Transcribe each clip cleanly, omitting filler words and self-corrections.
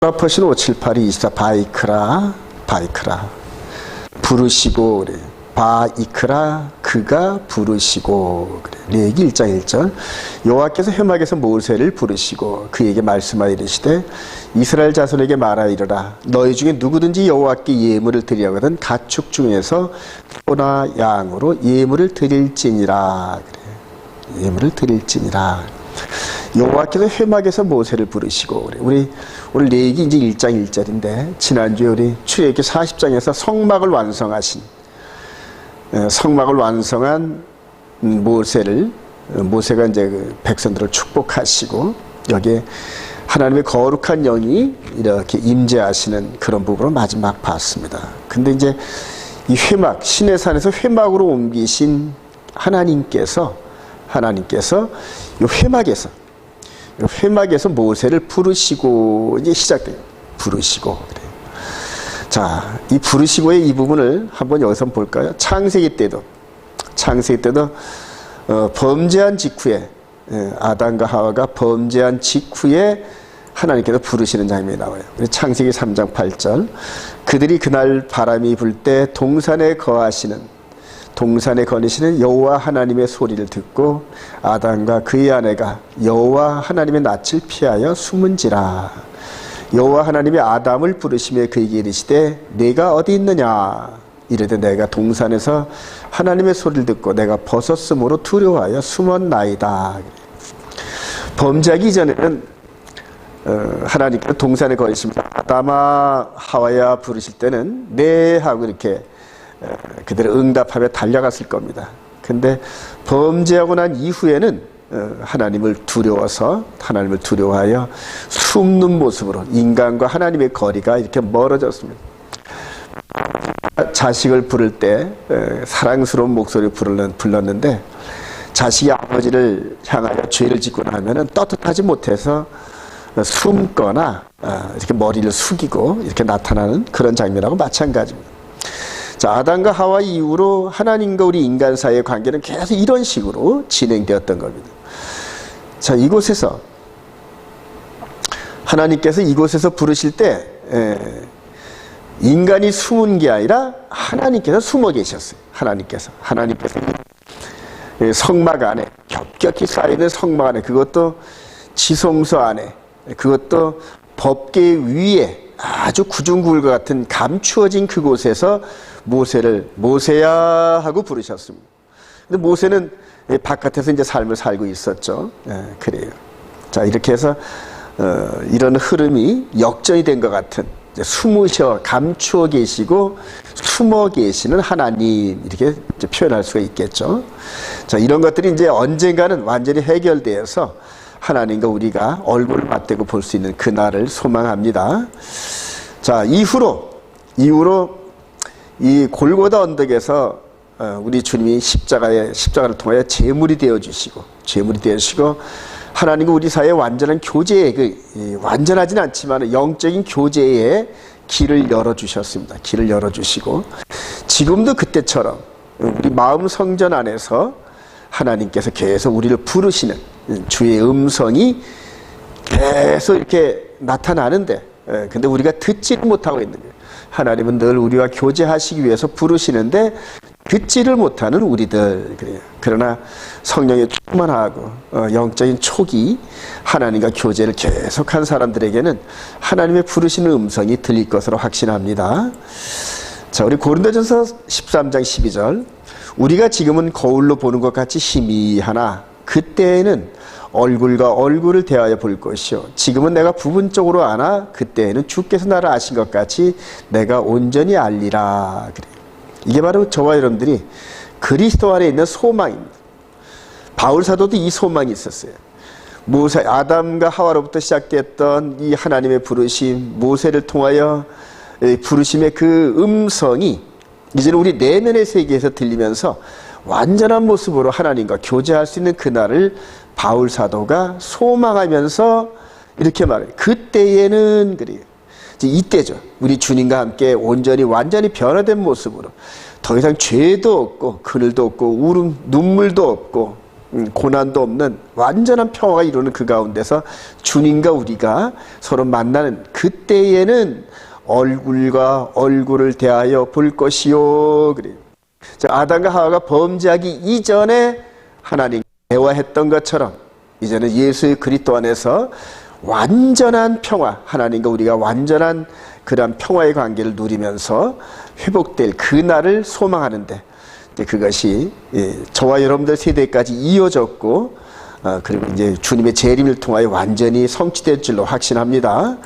퍼신 578이 24 바이크라 부르시고 그래. 바이크라 그가 부르시고 그래. 레위기 1장 1절 여호와께서 회막에서 모세를 부르시고 그에게 말씀하여 이르시되 이스라엘 자손에게 말하여 이르라 너희 중에 누구든지 여호와께 예물을 드리려거든 가축 중에서 소나 양으로 예물을 드릴지니라 그래. 예물을 드릴지니라. 여호와께서 회막에서 모세를 부르시고 그래. 우리 오늘 레위기 이제 1장 1절인데 지난주에 우리 출애굽기 40장에서 성막을 완성한 모세가 이제 그 백성들을 축복하시고 여기에 하나님의 거룩한 영이 이렇게 임재하시는 그런 부분을 마지막 봤습니다. 근데 이제 이 회막, 신의 산에서 회막으로 옮기신 하나님께서 이 회막에서 모세를 부르시고 이제 시작돼요. 부르시고 그래요. 자, 이 부르시고의 이 부분을 한번 여기서 볼까요? 창세기 때도 범죄한 직후에 아담과 하와가 범죄한 직후에 하나님께서 부르시는 장면이 나와요. 창세기 3장 8절 그들이 그날 바람이 불 때 동산에 거니시는 여호와 하나님의 소리를 듣고 아담과 그의 아내가 여호와 하나님의 낯을 피하여 숨은지라. 여호와 하나님이 아담을 부르시며 그에게 이르시되 내가 어디 있느냐 이르되 내가 동산에서 하나님의 소리를 듣고 내가 벗었으므로 두려워하여 숨었나이다. 범죄하기 이전에는 하나님께서 동산에 거니시면서 아담아 하와야 부르실 때는 네 하고 이렇게 그들의 응답하며 달려갔을 겁니다. 근데 범죄하고 난 이후에는 하나님을 두려워하여 숨는 모습으로 인간과 하나님의 거리가 이렇게 멀어졌습니다. 자식을 부를 때 사랑스러운 목소리로 불렀는데 자식이 아버지를 향하여 죄를 짓고 나면은 떳떳하지 못해서 숨거나 이렇게 머리를 숙이고 이렇게 나타나는 그런 장면하고 마찬가지입니다. 자, 아담과 하와 이후로 하나님과 우리 인간 사이의 관계는 계속 이런 식으로 진행되었던 겁니다. 자, 이곳에서 하나님께서 이곳에서 부르실 때 인간이 숨은 게 아니라 하나님께서 숨어 계셨어요. 하나님께서 성막 안에 겹겹이 쌓이는 성막 안에 그것도 지성소 안에 그것도 법계 위에 아주 구중구울과 같은 감추어진 그곳에서 모세야 하고 부르셨습니다. 근데 모세는 바깥에서 이제 삶을 살고 있었죠. 그래요. 자, 이렇게 해서 이런 흐름이 역전이 된 것 같은 감추어 계시고 숨어 계시는 하나님 이렇게 이제 표현할 수가 있겠죠. 자, 이런 것들이 이제 언젠가는 완전히 해결되어서 하나님과 우리가 얼굴을 맞대고 볼 수 있는 그날을 소망합니다. 자, 이후로 이 골고다 언덕에서 우리 주님이 십자가를 통하여 제물이 되어 주시고 하나님과 우리 사이의 완전한 교제에 완전하진 않지만 영적인 교제의 길을 열어 주셨습니다. 길을 열어 주시고 지금도 그때처럼 우리 마음 성전 안에서 하나님께서 계속 우리를 부르시는 주의 음성이 계속 이렇게 나타나는데 근데 우리가 듣지를 못하고 있는 거예요. 하나님은 늘 우리와 교제하시기 위해서 부르시는데 듣지를 못하는 우리들 그래요. 그러나 성령에 충만하고 영적인 촉이 하나님과 교제를 계속한 사람들에게는 하나님의 부르시는 음성이 들릴 것으로 확신합니다. 자, 우리 고린도전서 13장 12절 우리가 지금은 거울로 보는 것 같이 희미하나 그때에는 얼굴과 얼굴을 대하여 볼 것이요 지금은 내가 부분적으로 아나 그때에는 주께서 나를 아신 것 같이 내가 온전히 알리라. 그래요. 이게 바로 저와 여러분들이 그리스도 안에 있는 소망입니다. 바울 사도도 이 소망이 있었어요. 아담과 하와로부터 시작됐던 이 하나님의 부르심, 모세를 통하여 부르심의 그 음성이 이제는 우리 내면의 세계에서 들리면서 완전한 모습으로 하나님과 교제할 수 있는 그날을 바울 사도가 소망하면서 이렇게 말해요. 그때에는 그래요. 이때죠. 우리 주님과 함께 완전히 변화된 모습으로 더 이상 죄도 없고 그늘도 없고 울음 눈물도 없고 고난도 없는 완전한 평화가 이루는 그 가운데서 주님과 우리가 서로 만나는 그때에는 얼굴과 얼굴을 대하여 볼 것이요. 그래요. 자, 아담과 하와가 범죄하기 이전에 하나님 대화했던 것처럼 이제는 예수의 그리스도 안에서 완전한 평화, 하나님과 우리가 완전한 그런 평화의 관계를 누리면서 회복될 그날을 소망하는데 그것이 저와 여러분들 세대까지 이어졌고 그리고 이제 주님의 재림을 통하여 완전히 성취될 줄로 확신합니다.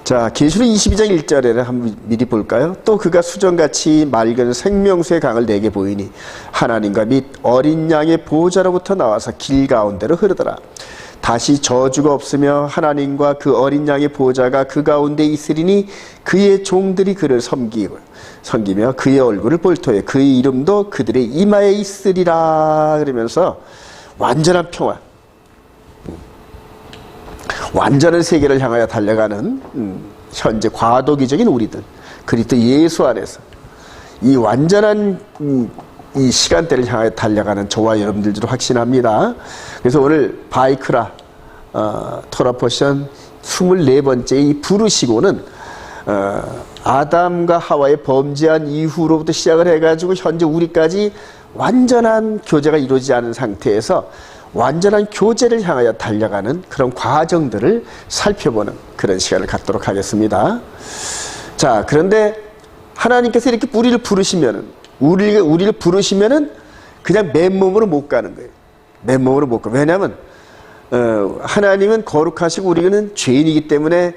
자, 계시록 22장 1절에는 한번 미리 볼까요? 또 그가 수정같이 맑은 생명수의 강을 내게 보이니 하나님과 및 어린 양의 보호자로부터 나와서 길 가운데로 흐르더라. 다시 저주가 없으며 하나님과 그 어린 양의 보호자가 그 가운데 있으리니 그의 종들이 그를 섬기며 그의 얼굴을 볼 터에 그의 이름도 그들의 이마에 있으리라. 그러면서 완전한 평화, 완전한 세계를 향하여 달려가는 현재 과도기적인 우리들, 그리스도 예수 안에서 이 완전한 이 시간대를 향하여 달려가는 저와 여러분들도 확신합니다. 그래서 오늘 바이크라 토라 포션 24번째 이 부르시고는 아담과 하와의 범죄한 이후로부터 시작을 해가지고 현재 우리까지 완전한 교제가 이루어지지 않은 상태에서 완전한 교제를 향하여 달려가는 그런 과정들을 살펴보는 그런 시간을 갖도록 하겠습니다. 자, 그런데 하나님께서 이렇게 우리를 부르시면은 그냥 맨몸으로 못 가는 거예요. 맨몸으로 못 가. 왜냐하면 하나님은 거룩하시고 우리는 죄인이기 때문에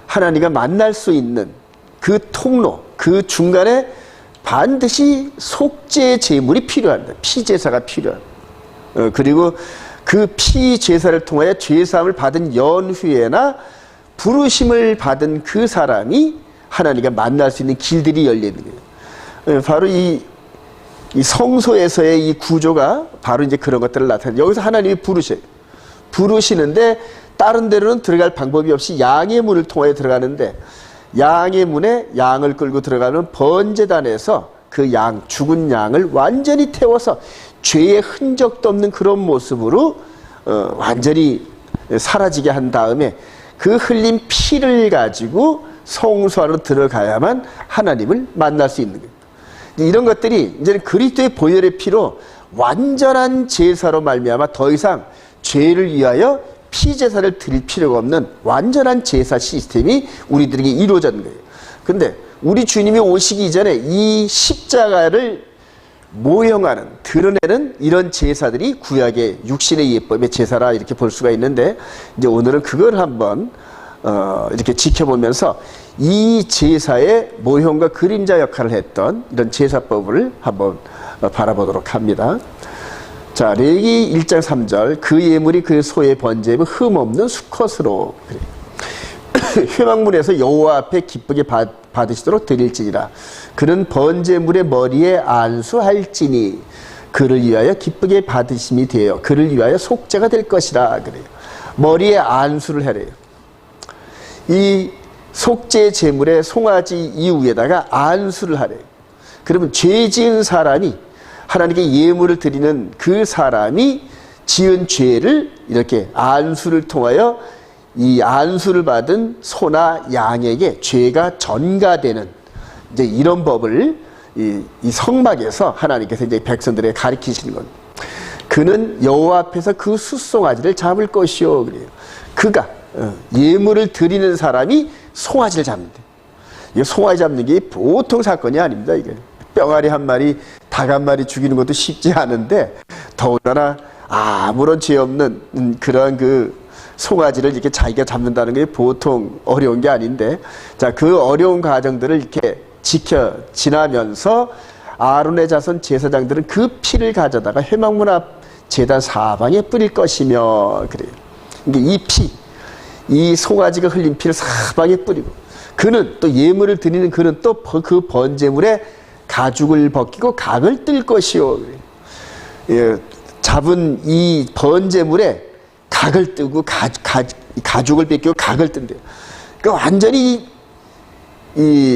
하나님과 만날 수 있는 그 통로, 그 중간에 반드시 속죄 제물이 필요합니다. 피제사가 필요합니다. 그리고 그 피제사를 통하여 죄사함을 받은 연후에나 부르심을 받은 그 사람이 하나님과 만날 수 있는 길들이 열리는 거예요. 바로 이 성소에서의 이 구조가 바로 이제 그런 것들을 나타내요. 여기서 하나님이 부르시는데 다른 데로는 들어갈 방법이 없이 양의 문을 통하여 들어가는데 양의 문에 양을 끌고 들어가는 번제단에서 그 죽은 양을 완전히 태워서 죄의 흔적도 없는 그런 모습으로 완전히 사라지게 한 다음에 그 흘린 피를 가지고 성소 안으로 들어가야만 하나님을 만날 수 있는 거예요. 이런 것들이 이제는 그리스도의 보혈의 피로 완전한 제사로 말미암아 더 이상 죄를 위하여 피제사를 드릴 필요가 없는 완전한 제사 시스템이 우리들에게 이루어졌는 거예요. 근데 우리 주님이 오시기 이전에 이 십자가를 모형하는, 드러내는 이런 제사들이 구약의 육신의 예법의 제사라 이렇게 볼 수가 있는데 이제 오늘은 그걸 한번 이렇게 지켜보면서 이 제사의 모형과 그림자 역할을 했던 이런 제사법을 한번 바라보도록 합니다. 자, 레위기 1장 3절 그 예물이 그 소의 번제물 흠없는 수컷으로 회막문에서 여호와 앞에 기쁘게 받으시도록 드릴지니라. 그는 번제물의 머리에 안수할지니 그를 위하여 기쁘게 받으심이 되어 그를 위하여 속죄가 될 것이라. 그래요. 머리에 안수를 하래요. 이 속죄 제물의 송아지 이후에다가 안수를 하래요. 그러면 죄 지은 사람이 하나님께 예물을 드리는 그 사람이 지은 죄를 이렇게 안수를 통하여 이 안수를 받은 소나 양에게 죄가 전가되는 이제 이런 법을 이 성막에서 하나님께서 이제 백성들에게 가르치시는 겁니다. 그는 여호와 앞에서 그 숫송아지를 잡을 것이요. 그래요. 그가 예물을 드리는 사람이 송아지를 잡는데, 이 송아지 잡는 게 보통 사건이 아닙니다. 이게 뿅아리 한 마리, 닭 한 마리 죽이는 것도 쉽지 않은데 더군다나 아무런 죄 없는 그런 그 송아지를 이렇게 자기가 잡는다는 게 보통 어려운 게 아닌데, 자, 그 어려운 과정들을 이렇게 지나면서 아론의 자손 제사장들은 그 피를 가져다가 회막문 앞 제단 사방에 뿌릴 것이며 그래요. 이 피, 이 송아지가 흘린 피를 사방에 뿌리고, 그는 또 예물을 드리는 그는 또 그 번제물에 가죽을 벗기고 각을 뜰 것이요. 예, 잡은 이 번제물에 각을 뜨고 가죽을 벗기고 각을 뜬대요. 그러니까 완전히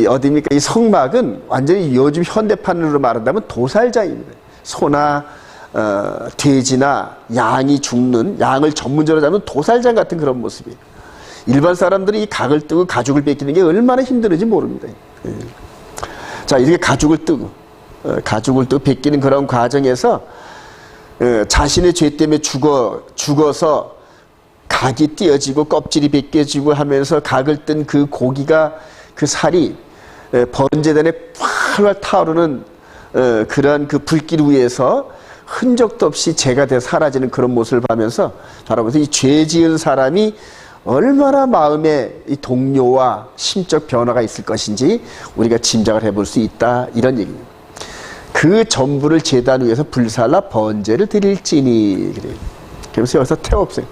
어디입니까? 이 성막은 완전히 요즘 현대판으로 말한다면 도살장입니다. 소나 돼지나 양이 죽는, 양을 전문적으로 잡는 도살장 같은 그런 모습이에요. 일반 사람들이 이 각을 뜨고 가죽을 벗기는 게 얼마나 힘들은지 모릅니다. 예. 자, 이렇게 가죽을 뜨고 벗기는 그런 과정에서 자신의 죄 때문에 죽어서 각이 띄어지고 껍질이 벗겨지고 하면서 각을 뜬 그 고기가, 그 살이 번제단에 활활 타오르는 그러한 그 불길 위에서 흔적도 없이 죄가 돼 사라지는 그런 모습을 바라보면서 이 죄 지은 사람이 얼마나 마음에 이 동요와 심적 변화가 있을 것인지 우리가 짐작을 해볼 수 있다, 이런 얘기입니다. 그 전부를 제단 위에서 불살라 번제를 드릴지니, 그래요. 그래서 여기서 태웠어요.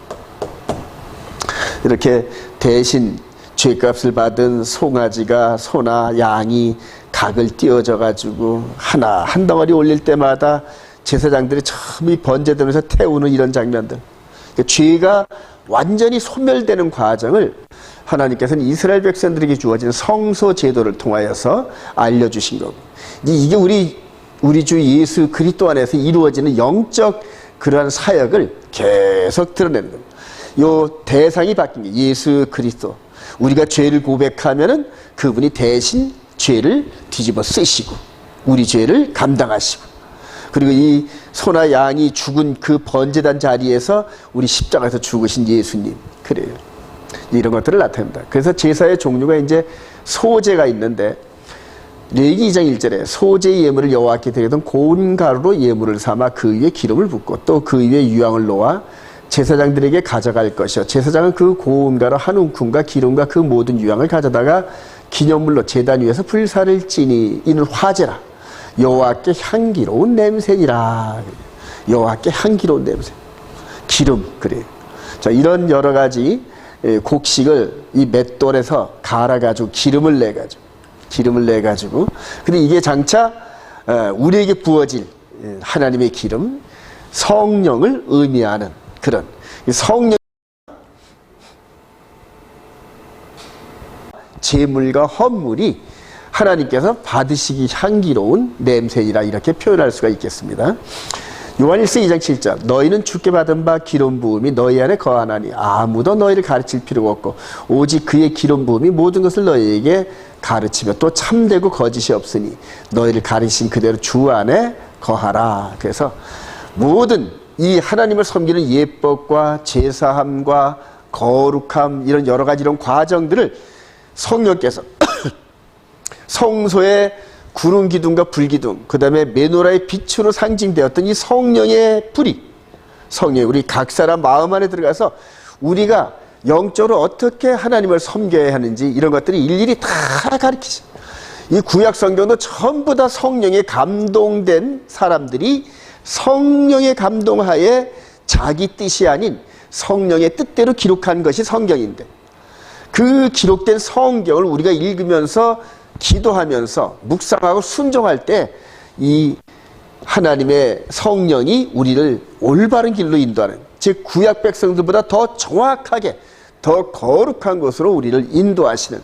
이렇게 대신 죄값을 받은 송아지가, 소나 양이 각을 띄어져 가지고 하나 한 덩어리 올릴 때마다 제사장들이 처음 이 번제되면서 태우는 이런 장면들, 그러니까 죄가 완전히 소멸되는 과정을 하나님께서는 이스라엘 백성들에게 주어진 성소 제도를 통하여서 알려주신 거고, 이게 우리 주 예수 그리스도 안에서 이루어지는 영적 그러한 사역을 계속 드러내는 겁니다. 요 대상이 바뀐 게 예수 그리스도. 우리가 죄를 고백하면은 그분이 대신 죄를 뒤집어 쓰시고 우리 죄를 감당하시고, 그리고 이 소나 양이 죽은 그 번제단 자리에서 우리 십자가에서 죽으신 예수님, 그래요. 이런 것들을 나타냅니다. 그래서 제사의 종류가 이제 소제가 있는데, 레위기 2장 1절에 소제의 예물을 여호와께 드리던 고운 가루로 예물을 삼아 그 위에 기름을 붓고 또 그 위에 유향을 놓아 제사장들에게 가져갈 것이요, 제사장은 그 고운 가루 한 움큼과 기름과 그 모든 유향을 가져다가 기념물로 제단 위에서 불사를 찌니 이는 화제라, 여호와께 향기로운 냄새니라. 여호와께 향기로운 냄새, 기름, 그래요. 자, 이런 여러 가지 곡식을 이 맷돌에서 갈아가지고 기름을 내가지고, 근데 이게 장차 우리에게 부어질 하나님의 기름, 성령을 의미하는 그런 성령, 제물과 헌물이 하나님께서 받으시기 향기로운 냄새이라, 이렇게 표현할 수가 있겠습니다. 요한일서 2장 7절, 너희는 주께 받은 바 기름 부음이 너희 안에 거하나니 아무도 너희를 가르칠 필요가 없고 오직 그의 기름 부음이 모든 것을 너희에게 가르치며 또 참되고 거짓이 없으니 너희를 가르치신 그대로 주 안에 거하라. 그래서 모든 이 하나님을 섬기는 예법과 제사함과 거룩함, 이런 여러 가지 이런 과정들을 성령께서 성소의 구름 기둥과 불 기둥, 그 다음에 메노라의 빛으로 상징되었던 이 성령의 불이, 성령이 우리 각 사람 마음 안에 들어가서 우리가 영적으로 어떻게 하나님을 섬겨야 하는지 이런 것들이 일일이 다 가르치죠. 이 구약 성경도 전부 다 성령에 감동된 사람들이 성령의 감동하에 자기 뜻이 아닌 성령의 뜻대로 기록한 것이 성경인데, 그 기록된 성경을 우리가 읽으면서 기도하면서 묵상하고 순종할 때 이 하나님의 성령이 우리를 올바른 길로 인도하는, 즉 구약 백성들보다 더 정확하게 더 거룩한 곳으로 우리를 인도하시는,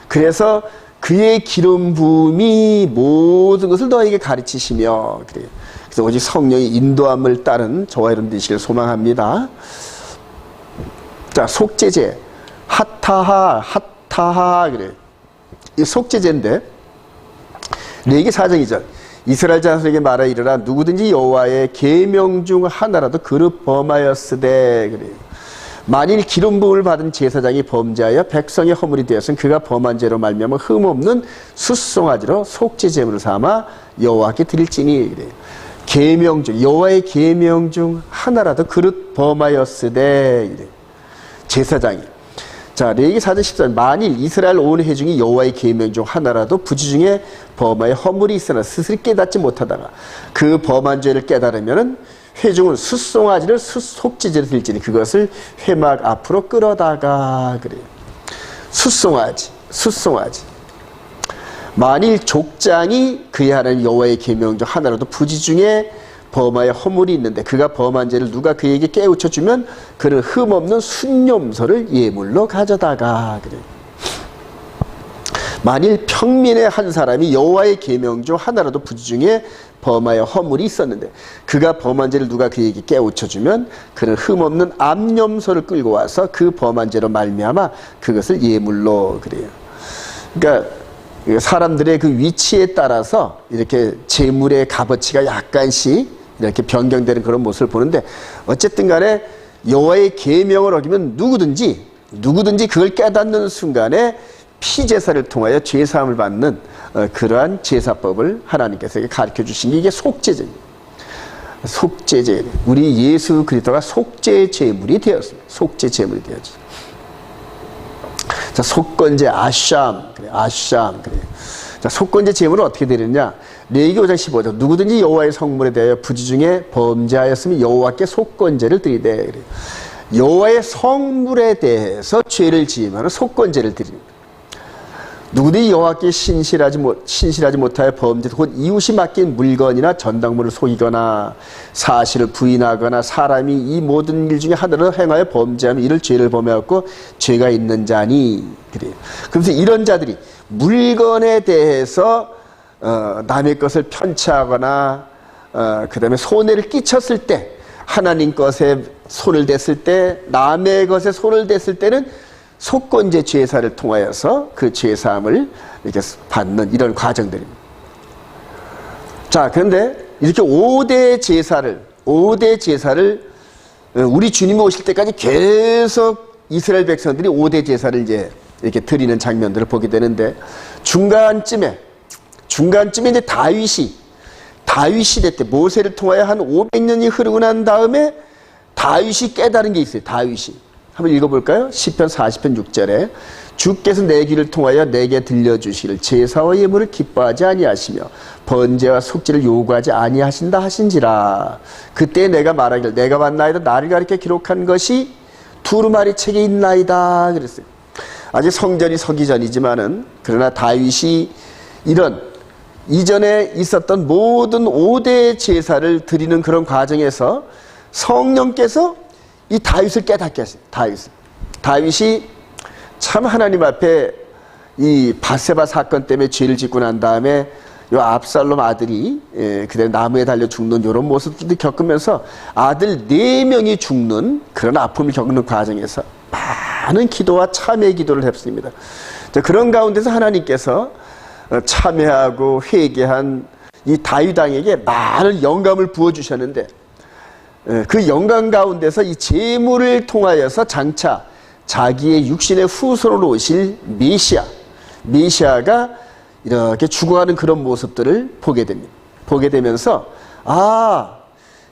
그래서 그의 기름 부음이 모든 것을 너에게 가르치시며, 그래요. 그래서 오직 성령의 인도함을 따른 저와 여러분 되시길 소망합니다. 자, 속죄제, 핫타하 그래요. 이 속죄제인데, 레위기 4장 2절, 이스라엘 자손에게 말하 이르라 누구든지 여호와의 계명 중 하나라도 그릇 범하였으되, 그래요. 만일 기름 부음을 받은 제사장이 범죄하여 백성의 허물이 되었으면 그가 범한 죄로 말미암아 흠없는 숫송아지로 속죄제물을 삼아 여호와께 드릴지니, 그래요. 계명 중, 여호와의 계명 중 하나라도 그릇 범하였으되, 그래요. 제사장이. 자, 레위기 4장 14절, 만일 이스라엘 온 회중이 여호와의 계명 중 하나라도 부지 중에 범하여 허물이 있으나 스스로 깨닫지 못하다가 그 범한 죄를 깨달으면은 회중은 숫송아지를 속죄제로 드릴지니 그것을 회막 앞으로 끌어다가, 그래요. 숫송아지. 만일 족장이 그의 하나님 여호와의 계명 중 하나라도 부지 중에 범하여 허물이 있는데 그가 범한 죄를 누가 그에게 깨우쳐 주면 그는 흠없는 순념소를 예물로 가져다가, 그래요. 만일 평민의 한 사람이 여호와의 계명 중 하나라도 부지 중에 범하여 허물이 있었는데 그가 범한 죄를 누가 그에게 깨우쳐주면 그는 흠없는 암염소를 끌고 와서 그 범한 죄로 말미암아 그것을 예물로 그래요. 그러니까 사람들의 그 위치에 따라서 이렇게 재물의 값어치가 약간씩 이렇게 변경되는 그런 모습을 보는데 어쨌든 간에 여호와의 계명을 어기면 누구든지 그걸 깨닫는 순간에 피제사를 통하여 죄사함을 받는 그러한 제사법을 하나님께서 가르쳐 주신 게 이게 속죄제입니다. 속죄제. 우리 예수 그리스도가 속죄제물이 되었습니다. 속죄제물이 되었습니다. 자, 속건제 아샴. 그래, 아샴. 그래. 자, 속건제 제물은 어떻게 되느냐? 레위기 5장 15절. 누구든지 여호와의 성물에 대하여 부지 중에 범죄하였으면 여호와께 속건제를 드리되. 그래. 여호와의 성물에 대해서 죄를 지으면 속건제를 드립니다. 누구든지 여호와께 신실하지 못하여 범죄 곧 이웃이 맡긴 물건이나 전당물을 속이거나 사실을 부인하거나 사람이 이 모든 일 중에 하나를 행하여 범죄하면 이를 죄를 범하였고 죄가 있는 자니 그래요. 그래서 이런 자들이 물건에 대해서 남의 것을 편취하거나 그 다음에 손해를 끼쳤을 때 하나님 것에 손을 댔을 때 남의 것에 손을 댔을 때는 속건제 제사를 통하여서 그 제사함을 이렇게 받는 이런 과정들입니다. 자, 그런데 이렇게 5대 제사를 우리 주님이 오실 때까지 계속 이스라엘 백성들이 5대 제사를 이제 이렇게 드리는 장면들을 보게 되는데 중간쯤에 이제 다윗 시대 때 모세를 통하여 한 500년이 흐르고 난 다음에 다윗이 깨달은 게 있어요. 다윗이. 한번 읽어볼까요? 시편 40편 6절에 주께서 내 귀를 통하여 내게 들려주시기를 제사와 예물을 기뻐하지 아니하시며 번제와 속죄를 요구하지 아니하신다 하신지라. 그때 내가 말하기를 내가 봤나이다 나를 가리켜 기록한 것이 두루마리 책에 있나이다 그랬어요. 아직 성전이 서기 전이지만은 그러나 다윗이 이런 이전에 있었던 모든 5대 제사를 드리는 그런 과정에서 성령께서 이 다윗을 깨닫게 하셨어요. 다윗이 참 하나님 앞에 이 바세바 사건 때문에 죄를 짓고 난 다음에 요 압살롬 아들이 그대로 나무에 달려 죽는 이런 모습들도 겪으면서 아들 4명이 죽는 그런 아픔을 겪는 과정에서 많은 기도와 참회 기도를 했습니다. 그런 가운데서 하나님께서 참회하고 회개한 이 다윗 왕에게 많은 영감을 부어주셨는데 그 영광 가운데서 이 제물을 통하여서 장차 자기의 육신의 후손으로 오실 메시아가 이렇게 죽어가는 그런 모습들을 보게 됩니다. 보게 되면서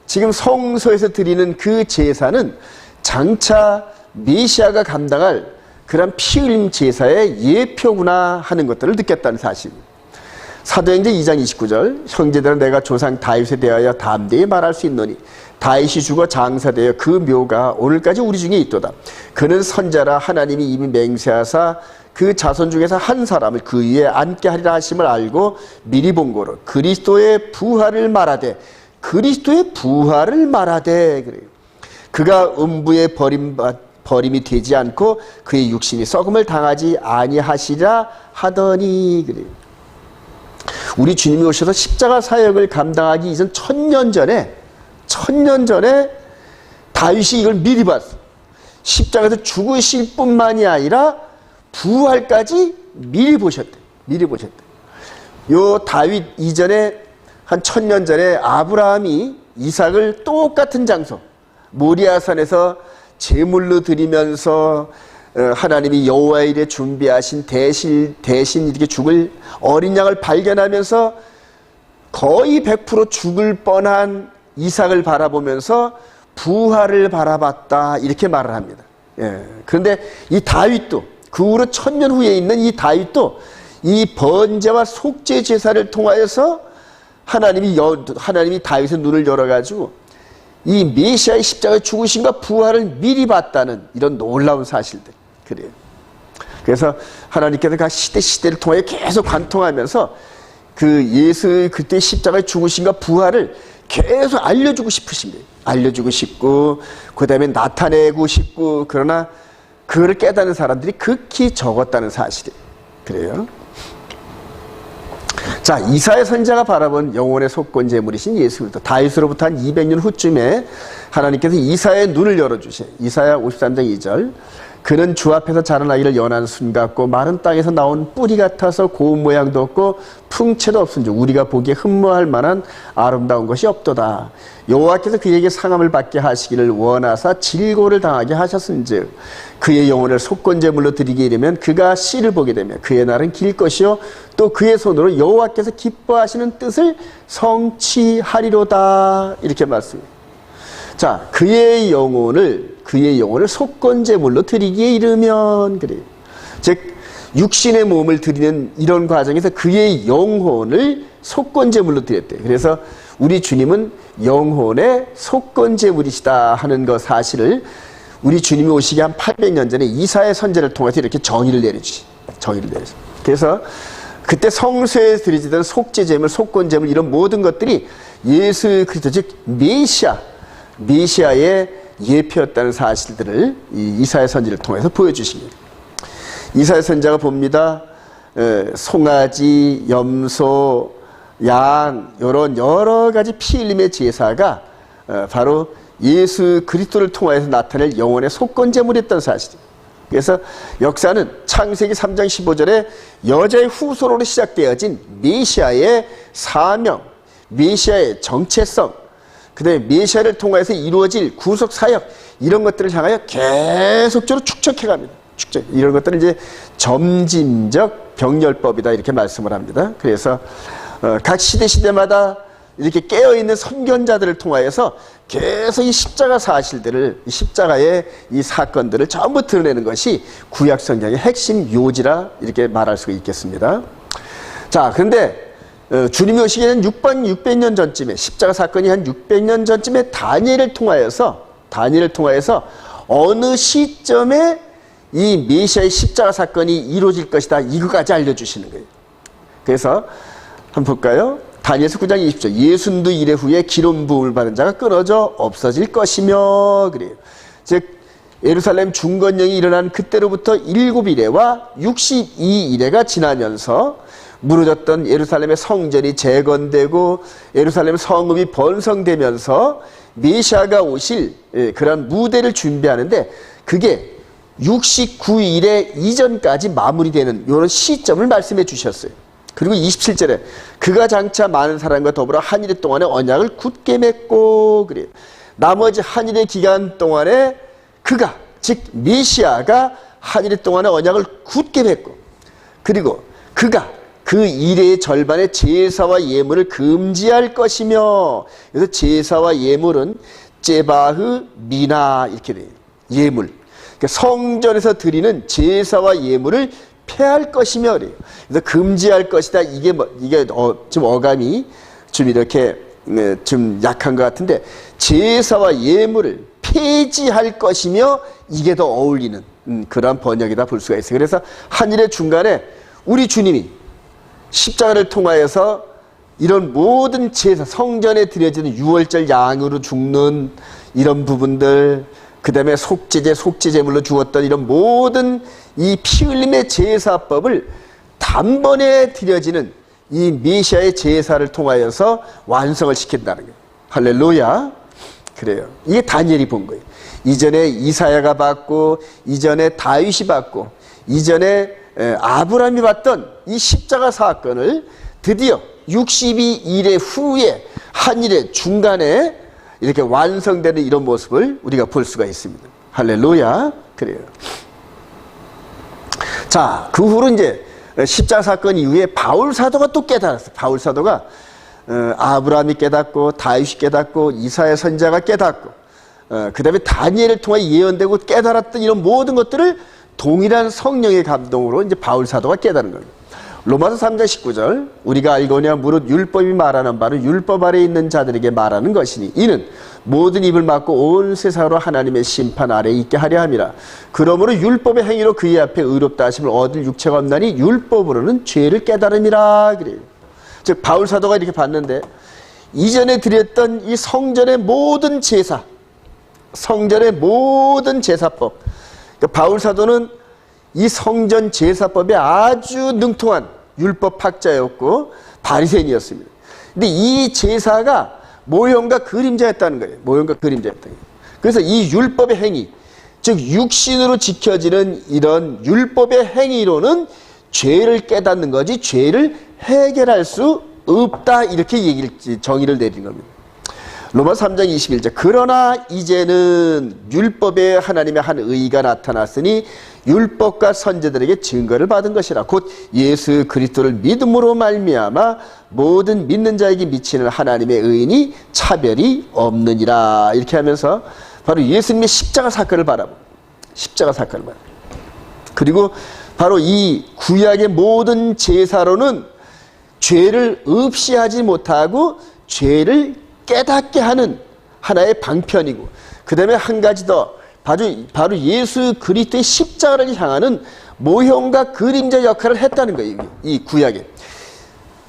지금 성소에서 드리는 그 제사는 장차 메시아가 감당할 그런 피 흘림 제사의 예표구나 하는 것들을 느꼈다는 사실입니다. 사도행전 2장 29절 형제들아 내가 조상 다윗에 대하여 담대히 말할 수 있노니 다윗이 죽어 장사되어 그 묘가 오늘까지 우리 중에 있도다. 그는 선자라 하나님이 이미 맹세하사 그 자손 중에서 한 사람을 그 위에 앉게 하리라 하심을 알고 미리 본 거로 그리스도의 부활을 말하되 그래요. 그가 음부에 버림이 되지 않고 그의 육신이 썩음을 당하지 아니하시라 하더니 그래요. 우리 주님이 오셔서 십자가 사역을 감당하기 이전 1000년 전에 다윗이 이걸 미리 봤어. 십자가에서 죽으실 뿐만이 아니라 부활까지 미리 보셨대. 요 다윗 이전에 한 1000년 전에 아브라함이 이삭을 똑같은 장소 모리아산에서 제물로 드리면서 하나님이 여호와의 일에 준비하신 대신 이렇게 죽을 어린 양을 발견하면서 거의 100% 죽을 뻔한 이삭을 바라보면서 부활을 바라봤다 이렇게 말을 합니다. 그런데 이 다윗도 그 후로 1000년 후에 있는 이 다윗도 이 번제와 속죄 제사를 통하여서 하나님이 다윗의 눈을 열어가지고 이 메시아의 십자가의 죽으심과 부활을 미리 봤다는 이런 놀라운 사실들. 그래요. 그래서 하나님께서 각 시대를 통해 계속 관통하면서 그 예수 그때 십자가의 죽으심과 부활을 계속 알려주고 싶으십니다. 알려주고 싶고 그 다음에 나타내고 싶고 그러나 그거를 깨닫는 사람들이 극히 적었다는 사실이에요. 그래요. 자, 이사야 선지자가 바라본 영혼의 속건 제물이신 예수 그리스도, 다윗으로부터 한 200년 후쯤에 하나님께서 이사야의 눈을 열어주신 이사야 53장 2절, 그는 주 앞에서 자라나기를 연한 순 같고 마른 땅에서 나온 뿌리 같아서 고운 모양도 없고 풍채도 없은즉 우리가 보기에 흠모할 만한 아름다운 것이 없도다. 여호와께서 그에게 상함을 받게 하시기를 원하사 질고를 당하게 하셨은즉 그의 영혼을 속건제물로 드리게 이르면 그가 씨를 보게 되며 그의 날은 길 것이요 또 그의 손으로 여호와께서 기뻐하시는 뜻을 성취하리로다. 이렇게 말씀합니다. 자, 그의 영혼을 속건제물로 드리기에 이르면, 그래요. 즉 육신의 몸을 드리는 이런 과정에서 그의 영혼을 속건제물로 드렸대요. 그래서 우리 주님은 영혼의 속건제물이시다 하는 것 사실을 우리 주님이 오시기 한 800년 전에 이사야 선지자를 통해서 이렇게 정의를 내려주시. 그래서 그때 성소에 드려지던 속죄제물, 속건제물 이런 모든 것들이 예수 그리스도 즉 메시아의 예표였다는 사실들을 이 이사야 선지를 통해서 보여주십니다. 이사야 선지자가 봅니다. 송아지, 염소, 양 이런 여러 가지 피 흘림의 제사가 바로 예수 그리스도를 통해서 나타낼 영혼의 속건제물이었던 사실이에요. 그래서 역사는 창세기 3장 15절에 여자의 후손으로 시작되어진 메시아의 사명, 메시아의 정체성, 그 다음에 메시아를 통해서 이루어질 구속 사역 이런 것들을 향하여 계속적으로 축적해 갑니다. 이런 것들은 이제 점진적 병렬법이다 이렇게 말씀을 합니다. 그래서 각 시대마다 이렇게 깨어있는 선견자들을 통하여서 계속 이 십자가 사실들을, 이 십자가의 이 사건들을 전부 드러내는 것이 구약 성경의 핵심 요지라 이렇게 말할 수가 있겠습니다. 자, 그런데 주님이 오시기에는 600년 전쯤에, 십자가 사건이 한 600년 전쯤에 다니엘을 통하여서 어느 시점에 이 메시아의 십자가 사건이 이루어질 것이다 이거까지 알려주시는 거예요. 그래서 한번 볼까요? 다니엘서 9장 20절, 예순두 이래 후에 기름 부음을 받은 자가 끊어져 없어질 것이며, 그래요. 즉 예루살렘 중건령이 일어난 그때로부터 7이래와 62이래가 지나면서 무너졌던 예루살렘의 성전이 재건되고 예루살렘 성읍이 번성되면서 메시아가 오실 그런 무대를 준비하는데 그게 69일의 이전까지 마무리되는 이런 시점을 말씀해 주셨어요. 그리고 27절에 그가 장차 많은 사람과 더불어 한 일 동안에 언약을 굳게 맺고, 그래요. 나머지 한 일의 기간 동안에 그가 즉 메시아가 한 일 동안에 언약을 굳게 맺고, 그리고 그가 그 일의 절반의 제사와 예물을 금지할 것이며, 그래서 제사와 예물은 제바흐 미나 이렇게 돼요. 예물. 그러니까 성전에서 드리는 제사와 예물을 폐할 것이며 그래요. 그래서 금지할 것이다. 이게 좀 어감이 좀 이렇게 좀 약한 것 같은데, 제사와 예물을 폐지할 것이며 이게 더 어울리는 그런 번역이다 볼 수가 있어요. 그래서 한 일의 중간에 우리 주님이 십자가를 통하여서 이런 모든 제사, 성전에 드려지는 유월절 양으로 죽는 이런 부분들, 그 다음에 속죄제물로 주었던 이런 모든 이 피 흘림의 제사법을 단번에 드려지는 이 메시아의 제사를 통하여서 완성을 시킨다는 거예요. 할렐루야. 그래요. 이게 다니엘이 본 거예요. 이전에 이사야가 봤고, 이전에 다윗이 봤고, 이전에 아브라함이 봤던 이 십자가 사건을 드디어 62일의 후에 한 일의 중간에 이렇게 완성되는 이런 모습을 우리가 볼 수가 있습니다. 할렐루야. 그래요. 자, 그 후로 이제 십자가 사건 이후에 바울 사도가 또 깨달았어요. 바울 사도가 아브라함이 깨닫고 다윗이 깨닫고 이사야 선지자가 깨닫고 그 다음에 다니엘을 통해 예언되고 깨달았던 이런 모든 것들을 동일한 성령의 감동으로 이제 바울 사도가 깨달은 겁니다. 로마서 3장 19절, 우리가 알거니와 무릇 율법이 말하는 바는 율법 아래에 있는 자들에게 말하는 것이니 이는 모든 입을 막고 온 세상으로 하나님의 심판 아래에 있게 하려 함이라. 그러므로 율법의 행위로 그의 앞에 의롭다 하심을 얻을 육체가 없나니 율법으로는 죄를 깨달음이라. 그래요. 즉 바울 사도가 이렇게 봤는데 이전에 드렸던 이 성전의 모든 제사, 성전의 모든 제사법, 그러니까 바울 사도는 이 성전 제사법에 아주 능통한 율법 학자였고 바리새인이었습니다. 근데 이 제사가 모형과 그림자였다는 거예요. 모형과 그림자였다는 거예요. 그래서 이 율법의 행위, 즉 육신으로 지켜지는 이런 율법의 행위로는 죄를 깨닫는 거지 죄를 해결할 수 없다, 이렇게 정의를 내린 겁니다. 로마서 3장 21절 그러나 이제는 율법에 하나님의 한 의가 나타났으니 율법과 선지자들에게 증거를 받은 것이라 곧 예수 그리스도를 믿음으로 말미암아 모든 믿는 자에게 미치는 하나님의 의인이 차별이 없느니라. 이렇게 하면서 바로 예수님의 십자가 사건을 바라봅니다. 십자가 사건을 바라봅니다. 그리고 바로 이 구약의 모든 제사로는 죄를 없이 하지 못하고 죄를 깨닫게 하는 하나의 방편이고, 그 다음에 한 가지 더 바로 예수 그리스도의 십자가를 향하는 모형과 그림자 역할을 했다는 거예요. 이 구약에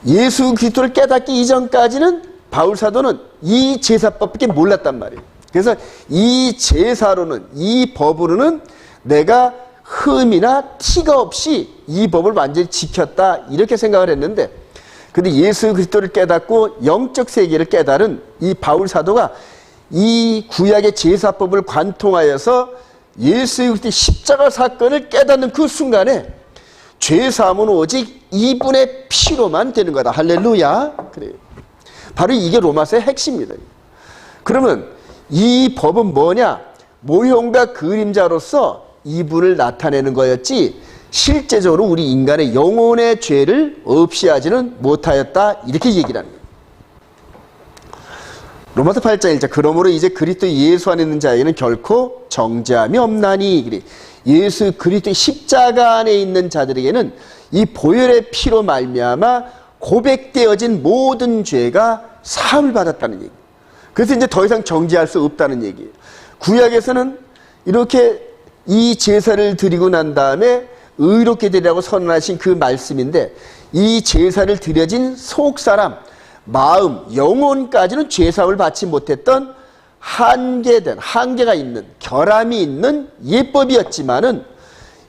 예수 그리스도를 깨닫기 이전까지는 바울 사도는 이 제사법밖에 몰랐단 말이에요. 그래서 이 제사로는, 이 법으로는 내가 흠이나 티가 없이 이 법을 완전히 지켰다, 이렇게 생각을 했는데, 근데 예수 그리스도를 깨닫고 영적 세계를 깨달은 이 바울 사도가 이 구약의 제사법을 관통하여서 예수 그리스도의 십자가 사건을 깨닫는 그 순간에 죄사함은 오직 이분의 피로만 되는 거다. 할렐루야. 그래요. 바로 이게 로마서의 핵심입니다. 그러면 이 법은 뭐냐? 모형과 그림자로서 이분을 나타내는 거였지 실제적으로 우리 인간의 영혼의 죄를 없이 하지는 못하였다, 이렇게 얘기를 하는 거예요. 로마서 8장 1절 그러므로 이제 그리스도 예수 안에 있는 자에게는 결코 정죄함이 없나니. 그래. 예수 그리스도의 십자가 안에 있는 자들에게는 이 보혈의 피로 말미암아 고백되어진 모든 죄가 사함을 받았다는 얘기. 그래서 이제 더 이상 정죄할 수 없다는 얘기예요. 구약에서는 이렇게 이 제사를 드리고 난 다음에 의롭게 되리라고 선언하신 그 말씀인데, 이 제사를 드려진 속사람, 마음, 영혼까지는 죄사함을 받지 못했던 한계가 있는, 결함이 있는 예법이었지만은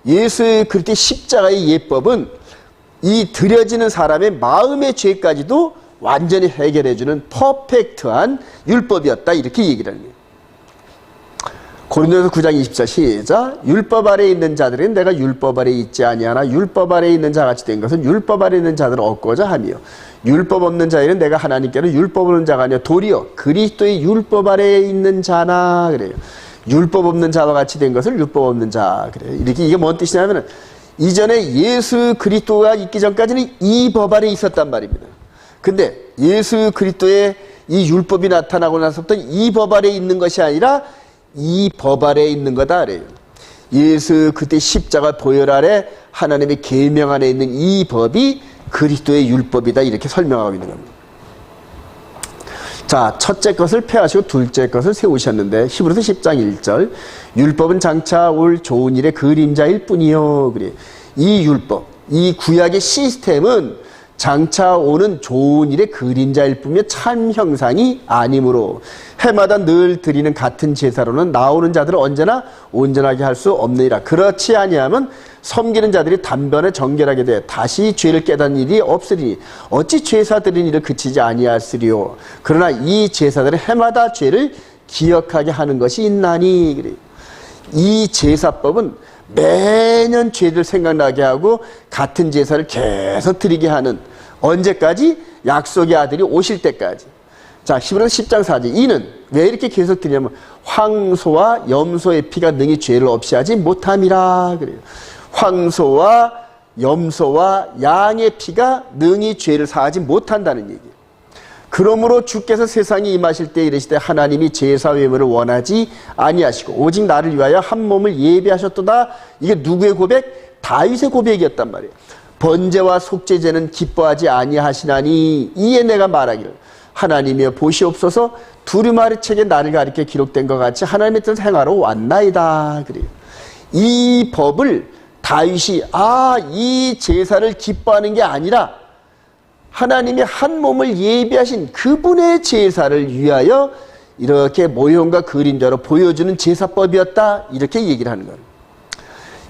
예수 그리스도의 십자가의 예법은 이 드려지는 사람의 마음의 죄까지도 완전히 해결해주는 퍼펙트한 율법이었다, 이렇게 얘기를 합니다. 고린도서 9장 24 시작. 율법 아래에 있는 자들은 내가 율법 아래에 있지 아니하나 율법 아래에 있는 자같이 된 것은 율법 아래에 있는 자들을 얻고자 하며 율법 없는 자에는 내가 하나님께는 율법 없는 자가 아니여 도리어 그리스도의 율법 아래에 있는 자나. 그래요. 율법 없는 자와 같이 된 것을 율법 없는 자. 그래요. 이렇게 이게 뭔 뜻이냐면은 이전에 예수 그리스도가 있기 전까지는 이 법 아래에 있었단 말입니다. 근데 예수 그리스도의 이 율법이 나타나고 나서부터 이 법 아래에 있는 것이 아니라 이 법 아래에 있는 거다 그래요. 예수 그때 십자가 보혈 아래 하나님의 계명 안에 있는 이 법이 그리스도의 율법이다, 이렇게 설명하고 있는 겁니다. 자, 첫째 것을 폐하시고 둘째 것을 세우셨는데 히브리서 10장 1절 율법은 장차 올 좋은 일의 그림자일 뿐이요. 그래. 이 율법, 이 구약의 시스템은 장차 오는 좋은 일의 그림자일 뿐이며 참 형상이 아니므로 해마다 늘 드리는 같은 제사로는 나오는 자들을 언제나 온전하게 할 수 없느니라. 그렇지 아니하면 섬기는 자들이 단번에 정결하게 돼 다시 죄를 깨닫는 일이 없으리니 어찌 제사 드린 일을 그치지 아니하으리요. 그러나 이 제사들은 해마다 죄를 기억하게 하는 것이 있나니. 그래. 이 제사법은 매년 죄를 생각나게 하고 같은 제사를 계속 드리게 하는, 언제까지? 약속의 아들이 오실 때까지. 자, 히브리서 10장 4절 이는 왜 이렇게 계속 드리냐면 황소와 염소의 피가 능히 죄를 없이 하지 못함이라. 그래요. 황소와 염소와 양의 피가 능히 죄를 사하지 못한다는 얘기예요. 그러므로 주께서 세상에 임하실 때 이르시되 하나님이 제사 외모를 원하지 아니하시고 오직 나를 위하여 한 몸을 예비하셨도다. 이게 누구의 고백? 다윗의 고백이었단 말이에요. 번제와 속죄제는 기뻐하지 아니하시나니 이에 내가 말하기를 하나님이여 보시옵소서 두루마리 책에 나를 가리켜 기록된 것 같이 하나님의 뜻을 행하러 왔나이다. 그래요. 이 법을 다윗이 이 제사를 기뻐하는 게 아니라 하나님이 한 몸을 예비하신 그분의 제사를 위하여 이렇게 모형과 그림자로 보여주는 제사법이었다, 이렇게 얘기를 하는 거예요.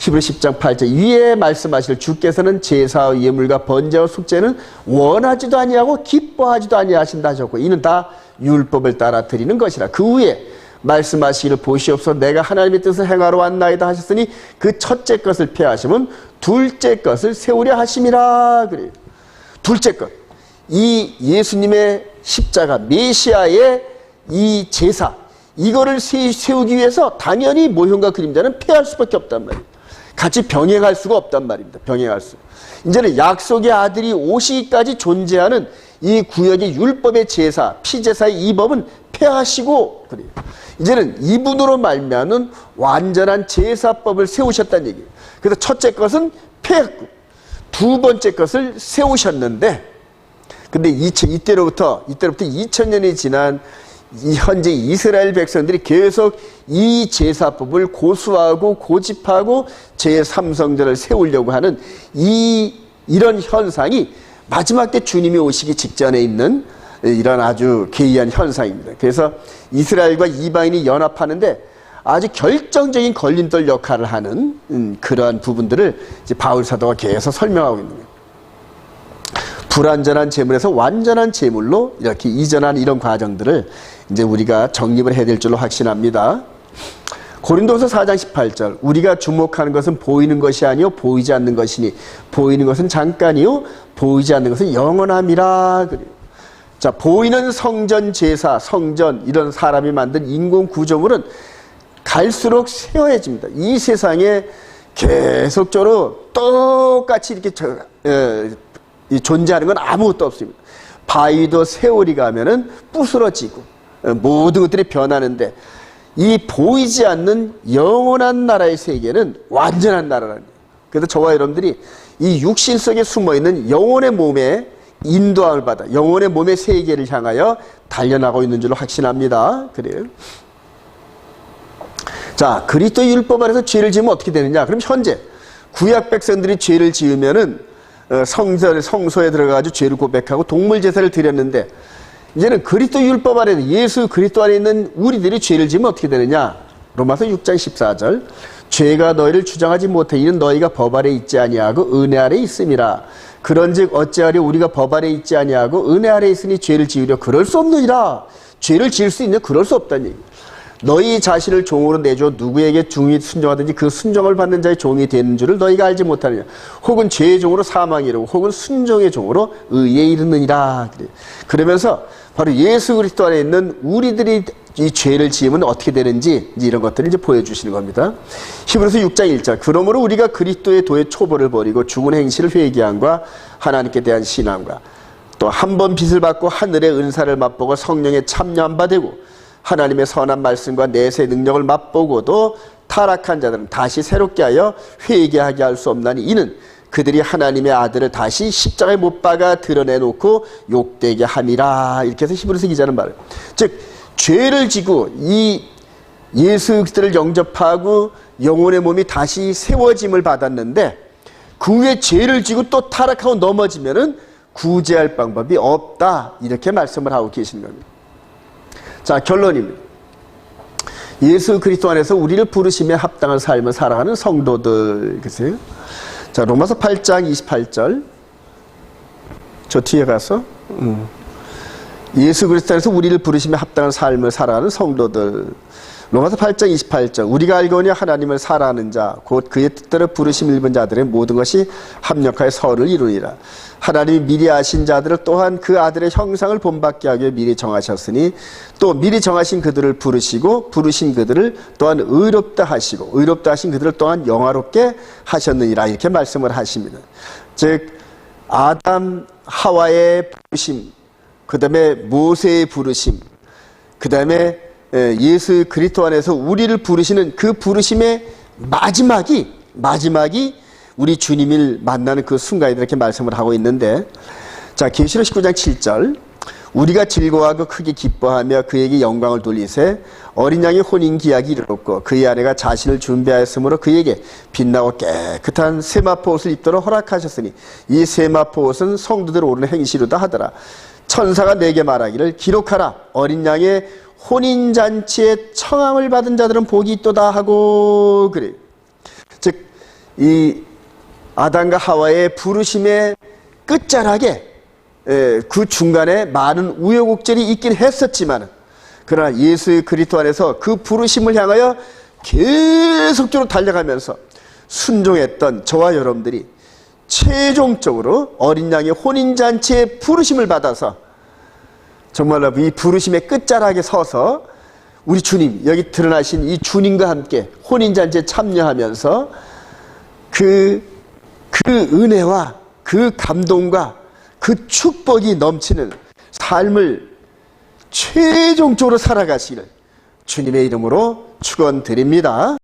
히브리 10장 8절 위에 말씀하실 주께서는 제사와 예물과 번제와 속죄는 원하지도 아니하고 기뻐하지도 아니하신다 하셨고 이는 다 율법을 따라 드리는 것이라. 그 후에 말씀하시기를 보시옵소서 내가 하나님의 뜻을 행하러 왔나이다 하셨으니 그 첫째 것을 폐하시면 둘째 것을 세우려 하심이라. 그래요. 둘째 것, 이 예수님의 십자가 메시아의 이 제사 이거를 세우기 위해서 당연히 모형과 그림자는 폐할 수밖에 없단 말이에요. 같이 병행할 수가 없단 말입니다. 병행할 수. 이제는 약속의 아들이 오시기까지 존재하는 이 구약의 율법의 제사, 피제사의 이 법은 폐하시고 그래요. 이제는 이분으로 말미암은 완전한 제사법을 세우셨다는 얘기예요. 그래서 첫째 것은 폐했고 두 번째 것을 세우셨는데 근데 이때로부터 2000년이 지난 현재 이스라엘 백성들이 계속 이 제사법을 고수하고 고집하고 제3성전을 세우려고 하는 이런 현상이 마지막 때 주님이 오시기 직전에 있는 이런 아주 괴이한 현상입니다. 그래서 이스라엘과 이방인이 연합하는데 아주 결정적인 걸림돌 역할을 하는 그러한 부분들을 이제 바울 사도가 계속 설명하고 있는 거예요. 불완전한 제물에서 완전한 제물로 이렇게 이전하는 이런 과정들을 이제 우리가 정립을 해야 될 줄로 확신합니다. 고린도서 4장 18절 우리가 주목하는 것은 보이는 것이 아니요 보이지 않는 것이니 보이는 것은 잠깐이요 보이지 않는 것은 영원함이라. 그래요. 자, 보이는 성전 제사, 성전 이런 사람이 만든 인공 구조물은 갈수록 세워해집니다. 이 세상에 계속적으로 똑같이 이렇게 존재하는 건 아무것도 없습니다. 바위도 세월이 가면은 부스러지고 모든 것들이 변하는데 이 보이지 않는 영원한 나라의 세계는 완전한 나라라는 거예요. 그래서 저와 여러분들이 이 육신 속에 숨어있는 영혼의 몸에 인도함을 받아 영혼의 몸의 세계를 향하여 달려나가고 있는 줄로 확신합니다. 그래요. 자, 그리스도 율법 안에서 죄를 지으면 어떻게 되느냐? 그럼 현재 구약 백성들이 죄를 지으면은 성소에 들어가가지고 죄를 고백하고 동물 제사를 드렸는데 이제는 그리스도 율법 안에 예수 그리스도 안에 있는 우리들이 죄를 지으면 어떻게 되느냐? 로마서 6장 14절 죄가 너희를 주장하지 못해 이는 너희가 법 아래 있지 아니하고 은혜 아래 있음이라. 그런즉 어찌하려 우리가 법 아래 있지 아니하고 은혜 아래 있으니 죄를 지으려 그럴 수 없느니라. 죄를 지을 수 있냐? 그럴 수 없다는 얘기. 너희 자신을 종으로 내줘 누구에게 종이 순종하든지 그 순종을 받는 자의 종이 되는 줄을 너희가 알지 못하느냐. 혹은 죄의 종으로 사망에 이르고 혹은 순종의 종으로 의에 이르느니라. 그러면서 바로 예수 그리스도 안에 있는 우리들이 이 죄를 지으면 어떻게 되는지 이런 것들을 이제 보여주시는 겁니다. 히브리서 6장 1절 그러므로 우리가 그리스도의 도의 초보를 버리고 죽은 행실을 회개함과 하나님께 대한 신앙과 또 한 번 빚을 받고 하늘의 은사를 맛보고 성령에 참여한 바 되고 하나님의 선한 말씀과 내세 능력을 맛보고도 타락한 자들은 다시 새롭게 하여 회개하게 할 수 없나니 이는 그들이 하나님의 아들을 다시 십자가에 못 박아 드러내놓고 욕되게 함이라. 이렇게 해서 히브리서 기자는 말해요. 즉 죄를 지고 이 예수 그리스도를 영접하고 영혼의 몸이 다시 세워짐을 받았는데 그 후에 죄를 지고 또 타락하고 넘어지면은 구제할 방법이 없다. 이렇게 말씀을 하고 계시는 겁니다. 자, 결론입니다. 예수 그리스도 안에서 우리를 부르심에 합당한 삶을 살아가는 성도들. 글쎄요. 자, 로마서 8장 28절. 저 뒤에 가서 예수 그리스도 안에서 우리를 부르심에 합당한 삶을 살아가는 성도들. 로마서 8장 28절. 우리가 알거니 하나님을 사랑하는 자 곧 그의 뜻대로 부르심 입은 자들의 모든 것이 합력하여 선을 이루니라. 하나님이 미리 아신 자들을 또한 그 아들의 형상을 본받게 하기 위해 미리 정하셨으니 또 미리 정하신 그들을 부르시고 부르신 그들을 또한 의롭다 하시고 의롭다 하신 그들을 또한 영화롭게 하셨느니라. 이렇게 말씀을 하십니다. 즉 아담 하와의 부르심, 그 다음에 모세의 부르심, 그 다음에 예수 그리스도 안에서 우리를 부르시는 그 부르심의 마지막이 우리 주님을 만나는 그 순간이다. 이렇게 말씀을 하고 있는데, 자, 계시록 19장 7절. 우리가 즐거워하고 크게 기뻐하며 그에게 영광을 돌리세 어린 양의 혼인 기약이 이르렀고 그의 아내가 자신을 준비하였으므로 그에게 빛나고 깨끗한 세마포 옷을 입도록 허락하셨으니 이 세마포 옷은 성도들 오르는 행시로다 하더라. 천사가 내게 말하기를 기록하라. 어린 양의 혼인잔치에 청함을 받은 자들은 복이 있도다 하고 그래. 즉 이 아담과 하와의 부르심의 끝자락에 그 중간에 많은 우여곡절이 있긴 했었지만, 그러나 예수의 그리스도 안에서 그 부르심을 향하여 계속적으로 달려가면서 순종했던 저와 여러분들이 최종적으로 어린 양의 혼인잔치의 부르심을 받아서 정말로 이 부르심의 끝자락에 서서 우리 주님, 여기 드러나신 이 주님과 함께 혼인잔치에 참여하면서 그 은혜와 그 감동과 그 축복이 넘치는 삶을 최종적으로 살아가시기를 주님의 이름으로 축원드립니다.